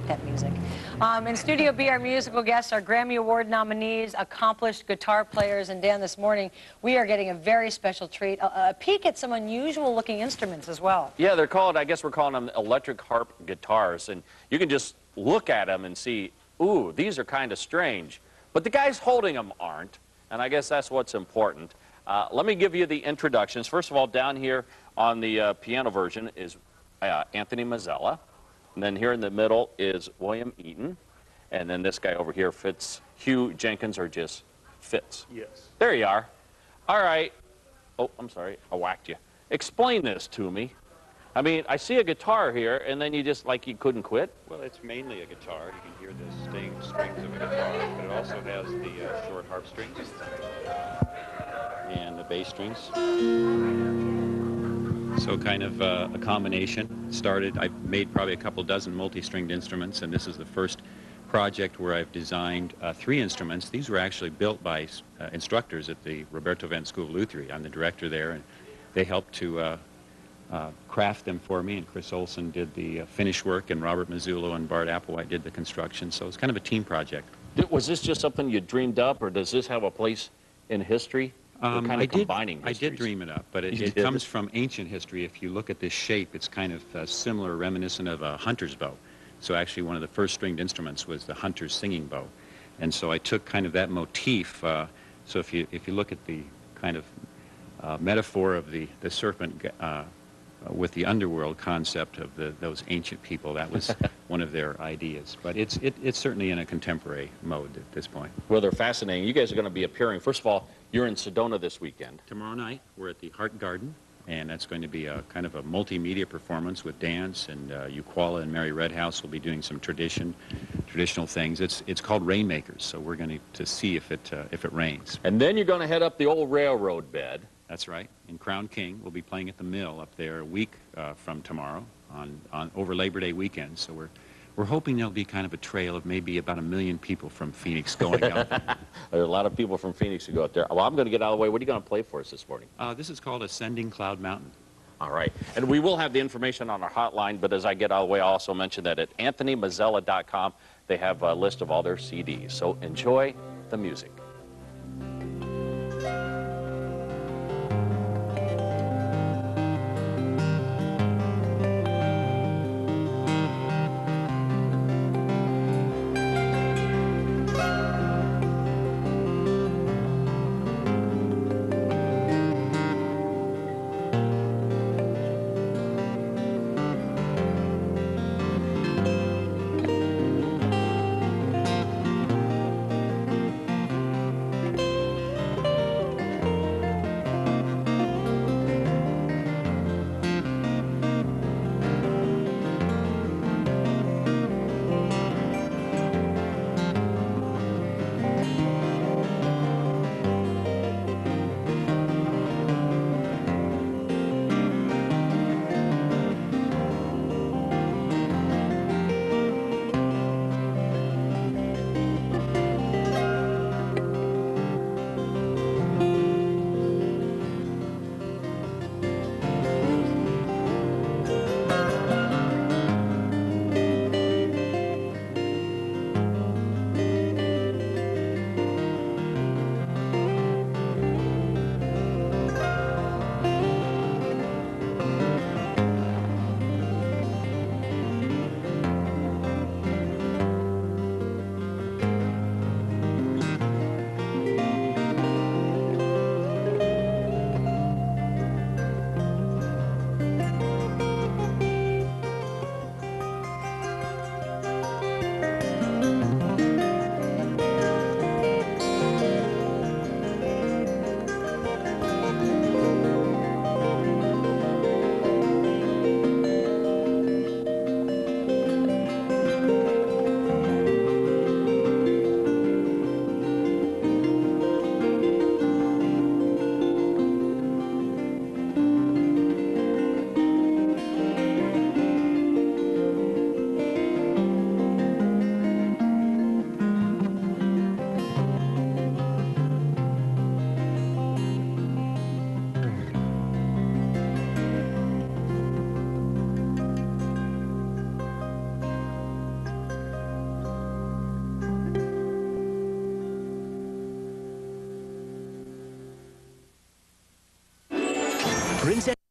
like that music. In Studio B, our musical guests are Grammy Award nominees, accomplished guitar players, and Dan, this morning, we are getting a very special treat, a peek at some unusual-looking instruments as well. Yeah, they're called, I guess we're calling them electric harp guitars, and you can just look at them and see, ooh, these are kind of strange. But the guys holding them aren't, and I guess that's what's important. Let me give you the introductions. First of all, down here on the piano version is Anthony Mazzella. And then here in the middle is William Eaton. And then this guy over here, Hugh Jenkins, or just Fitz. Yes. There you are. All right. Oh, I'm sorry. I whacked you. Explain this to me. I mean, I see a guitar here, and then you just, like, you couldn't quit? Well, it's mainly a guitar. You can hear the strings of a guitar, but it also has the short harp strings and the bass strings. So kind of a combination. I made probably a couple dozen multi-stringed instruments, and this is the first project where I've designed 3 instruments. These were actually built by instructors at the Roberto Venn School of Luthery. I'm the director there, and they helped to craft them for me, and Chris Olson did the finish work, and Robert Mazzullo and Bart Applewhite did the construction. So it's kind of a team project. Was this just something you dreamed up, or does this have a place in history? I did dream it up, but it comes from ancient history. If you look at this shape, it's kind of similar, reminiscent of a hunter's bow. So actually one of the first stringed instruments was the hunter's singing bow. And so I took kind of that motif. So if you look at the kind of metaphor of the serpent with the underworld concept of those ancient people, that was one of their ideas. But it's certainly in a contemporary mode at this point. Well, they're fascinating. You guys are going to be appearing. First of all, you're in Sedona this weekend. Tomorrow night, we're at the Harp Garden, and that's going to be a kind of a multimedia performance with dance, and Euquala and Mary Redhouse will be doing some traditional things. It's called Rainmakers, so we're going to see if it rains. And then you're going to head up the old railroad bed. That's right. In Crown King, we'll be playing at the Mill up there a week from tomorrow on over Labor Day weekend. So we're hoping there'll be kind of a trail of maybe about 1 million people from Phoenix going out there. There are a lot of people from Phoenix who go out there. Well, I'm going to get out of the way. What are you going to play for us this morning? This is called Ascending Cloud Mountain. All right. And we will have the information on our hotline, but as I get out of the way, I'll also mention that at anthonymazzella.com, they have a list of all their CDs. So enjoy the music. Princess